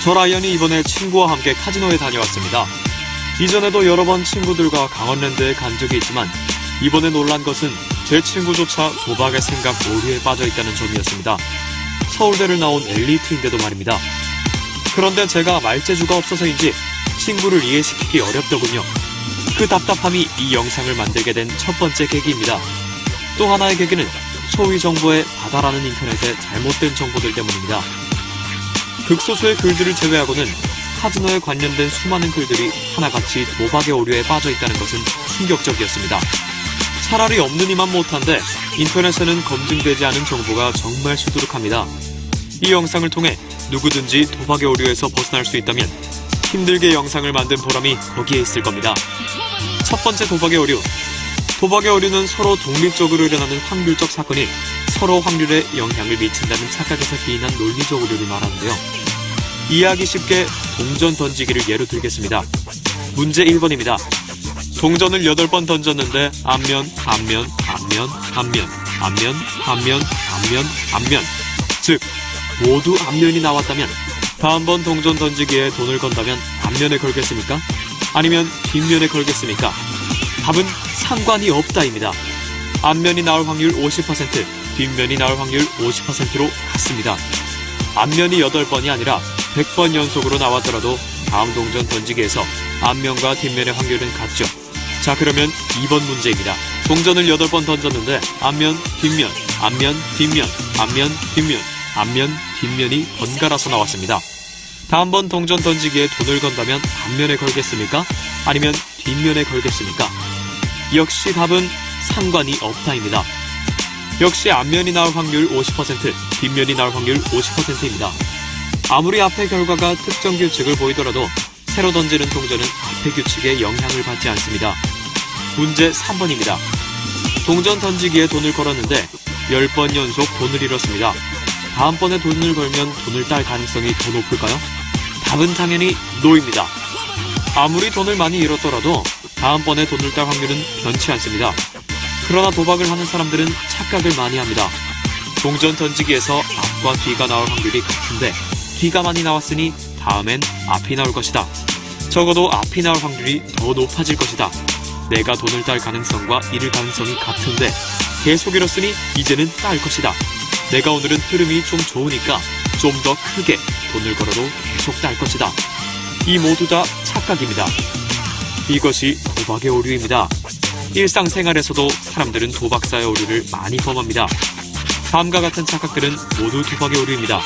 저 라이언이 이번에 친구와 함께 카지노에 다녀왔습니다. 이전에도 여러 번 친구들과 강원랜드에 간 적이 있지만 이번에 놀란 것은 제 친구조차 도박의 생각 오류에 빠져 있다는 점이었습니다. 서울대를 나온 엘리트인데도 말입니다. 그런데 제가 말재주가 없어서인지 친구를 이해시키기 어렵더군요. 그 답답함이 이 영상을 만들게 된 첫 번째 계기입니다. 또 하나의 계기는 소위 정보의 바다라는 인터넷의 잘못된 정보들 때문입니다. 극소수의 글들을 제외하고는 카지노에 관련된 수많은 글들이 하나같이 도박의 오류에 빠져 있다는 것은 충격적이었습니다. 차라리 없는 이만 못한데 인터넷에는 검증되지 않은 정보가 정말 수두룩합니다. 이 영상을 통해 누구든지 도박의 오류에서 벗어날 수 있다면 힘들게 영상을 만든 보람이 거기에 있을 겁니다. 첫 번째 도박의 오류. 도박의 오류는 서로 독립적으로 일어나는 확률적 사건이 서로 확률에 영향을 미친다는 착각에서 기인한 논리적 오류를 말하는데요. 이해하기 쉽게 동전 던지기를 예로 들겠습니다. 문제 1번입니다. 동전을 8번 던졌는데 앞면, 앞면, 앞면, 앞면, 앞면, 앞면, 앞면, 앞면. 즉, 모두 앞면이 나왔다면 다음번 동전 던지기에 돈을 건다면 앞면에 걸겠습니까? 아니면 뒷면에 걸겠습니까? 답은 상관이 없다입니다. 앞면이 나올 확률 50%, 뒷면이 나올 확률 50%로 같습니다. 앞면이 8번이 아니라 100번 연속으로 나왔더라도 다음 동전 던지기에서 앞면과 뒷면의 확률은 같죠. 자, 그러면 2번 문제입니다. 동전을 8번 던졌는데 앞면, 뒷면, 앞면, 뒷면, 앞면, 뒷면, 앞면, 뒷면이 번갈아서 나왔습니다. 다음번 동전 던지기에 돈을 건다면 앞면에 걸겠습니까? 아니면 뒷면에 걸겠습니까? 역시 답은 상관이 없다입니다. 역시 앞면이 나올 확률 50%, 뒷면이 나올 확률 50%입니다. 아무리 앞의 결과가 특정 규칙을 보이더라도 새로 던지는 동전은 앞의 규칙에 영향을 받지 않습니다. 문제 3번입니다. 동전 던지기에 돈을 걸었는데 10번 연속 돈을 잃었습니다. 다음번에 돈을 걸면 돈을 딸 가능성이 더 높을까요? 답은 당연히 NO입니다. 아무리 돈을 많이 잃었더라도 다음번에 돈을 딸 확률은 변치 않습니다. 그러나 도박을 하는 사람들은 착각을 많이 합니다. 동전 던지기에서 앞과 뒤가 나올 확률이 같은데 뒤가 많이 나왔으니 다음엔 앞이 나올 것이다. 적어도 앞이 나올 확률이 더 높아질 것이다. 내가 돈을 딸 가능성과 잃을 가능성이 같은데 계속 잃었으니 이제는 딸 것이다. 내가 오늘은 흐름이 좀 좋으니까 좀 더 크게 돈을 걸어도 계속 딸 것이다. 이 모두 다 착각입니다. 이것이 도박의 오류입니다. 일상생활에서도 사람들은 도박사의 오류를 많이 범합니다. 다음과 같은 착각들은 모두 도박의 오류입니다.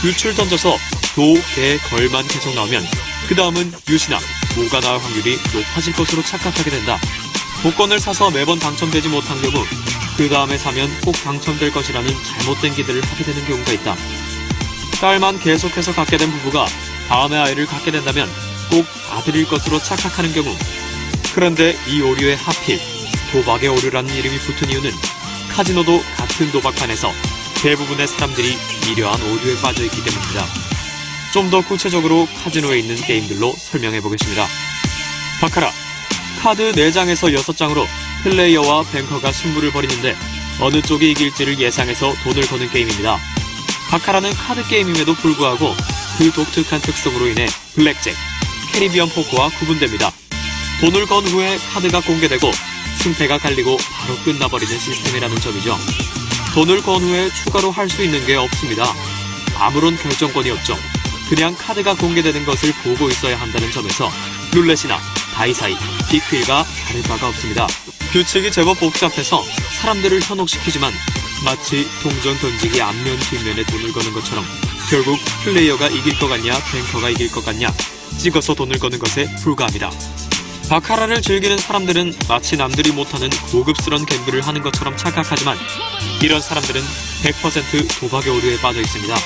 유출 던져서 도, 개, 걸만 계속 나오면 그 다음은 유시나 모가 나올 확률이 높아질 것으로 착각하게 된다. 복권을 사서 매번 당첨되지 못한 경우 그 다음에 사면 꼭 당첨될 것이라는 잘못된 기대를 하게 되는 경우가 있다. 딸만 계속해서 갖게 된 부부가 다음에 아이를 갖게 된다면 꼭 아들일 것으로 착각하는 경우. 그런데 이 오류에 하필 도박의 오류라는 이름이 붙은 이유는 카지노도 같은 도박판에서 대부분의 사람들이 이러한 오류에 빠져있기 때문입니다. 좀 더 구체적으로 카지노에 있는 게임들로 설명해 보겠습니다. 바카라. 카드 4장에서 6장으로 플레이어와 뱅커가 승부를 벌이는데 어느 쪽이 이길지를 예상해서 돈을 거는 게임입니다. 바카라는 카드 게임임에도 불구하고 그 독특한 특성으로 인해 블랙잭, 캐리비언 포커와 구분됩니다. 돈을 건 후에 카드가 공개되고 승패가 갈리고 바로 끝나버리는 시스템이라는 점이죠. 돈을 건 후에 추가로 할 수 있는 게 없습니다. 아무런 결정권이 없죠. 그냥 카드가 공개되는 것을 보고 있어야 한다는 점에서 룰렛이나 다이사이, 빅휠과 다를 바가 없습니다. 규칙이 제법 복잡해서 사람들을 현혹시키지만 마치 동전 던지기 앞면 뒷면에 돈을 거는 것처럼 결국 플레이어가 이길 것 같냐 뱅커가 이길 것 같냐 찍어서 돈을 거는 것에 불과합니다. 바카라를 즐기는 사람들은 마치 남들이 못하는 고급스러운 갬블을 하는 것처럼 착각하지만 이런 사람들은 100% 도박의 오류에 빠져 있습니다.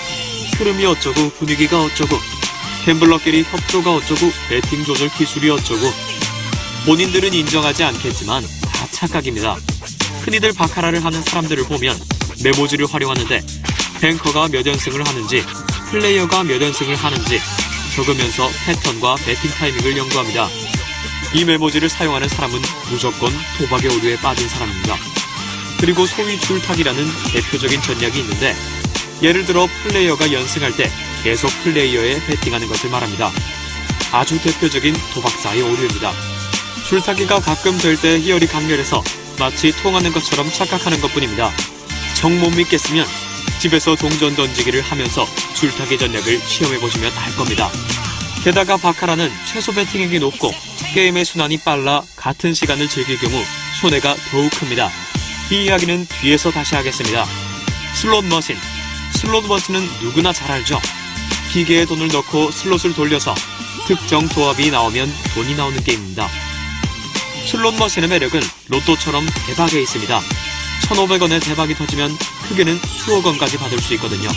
흐름이 어쩌고 분위기가 어쩌고 갬블러끼리 협조가 어쩌고 배팅 조절 기술이 어쩌고 본인들은 인정하지 않겠지만 다 착각입니다. 흔히들 바카라를 하는 사람들을 보면 메모지를 활용하는데 뱅커가 몇 연승을 하는지 플레이어가 몇 연승을 하는지 적으면서 패턴과 배팅 타이밍을 연구합니다. 이 메모지를 사용하는 사람은 무조건 도박의 오류에 빠진 사람입니다. 그리고 소위 줄타기라는 대표적인 전략이 있는데 예를 들어 플레이어가 연승할 때 계속 플레이어에 베팅하는 것을 말합니다. 아주 대표적인 도박사의 오류입니다. 줄타기가 가끔 될 때 희열이 강렬해서 마치 통하는 것처럼 착각하는 것뿐입니다. 정 못 믿겠으면 집에서 동전 던지기를 하면서 줄타기 전략을 시험해보시면 알 겁니다. 게다가 바카라는 최소 베팅액이 높고 게임의 순환이 빨라 같은 시간을 즐길 경우 손해가 더욱 큽니다. 이 이야기는 뒤에서 다시 하겠습니다. 슬롯 머신. 슬롯 머신은 누구나 잘 알죠. 기계에 돈을 넣고 슬롯을 돌려서 특정 조합이 나오면 돈이 나오는 게임입니다. 슬롯 머신의 매력은 로또처럼 대박에 있습니다. 1,500원의 대박이 터지면 크게는 수억 원까지 받을 수 있거든요.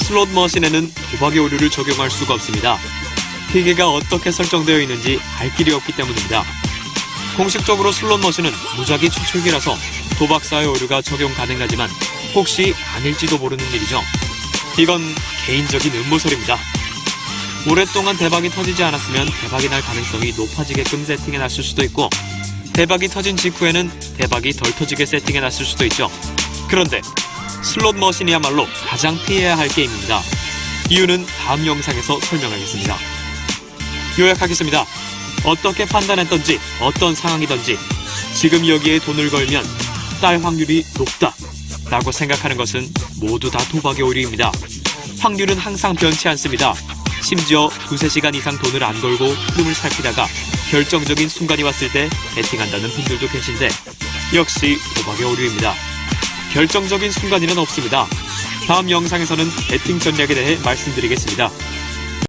슬롯 머신에는 도박의 오류를 적용할 수가 없습니다. 기계가 어떻게 설정되어 있는지 알 길이 없기 때문입니다. 공식적으로 슬롯 머신은 무작위 추출기라서 도박사의 오류가 적용 가능하지만 혹시 아닐지도 모르는 일이죠. 이건 개인적인 음모설입니다. 오랫동안 대박이 터지지 않았으면 대박이 날 가능성이 높아지게끔 세팅해놨을 수도 있고 대박이 터진 직후에는 대박이 덜 터지게 세팅해놨을 수도 있죠. 그런데 슬롯 머신이야말로 가장 피해야 할 게임입니다. 이유는 다음 영상에서 설명하겠습니다. 요약하겠습니다. 어떻게 판단했던지 어떤 상황이던지 지금 여기에 돈을 걸면 딸 확률이 높다 라고 생각하는 것은 모두 다 도박의 오류입니다. 확률은 항상 변치 않습니다. 심지어 2-3시간 이상 돈을 안 걸고 흐름을 살피다가 결정적인 순간이 왔을 때 베팅한다는 분들도 계신데 역시 도박의 오류입니다. 결정적인 순간이란 없습니다. 다음 영상에서는 베팅 전략에 대해 말씀드리겠습니다.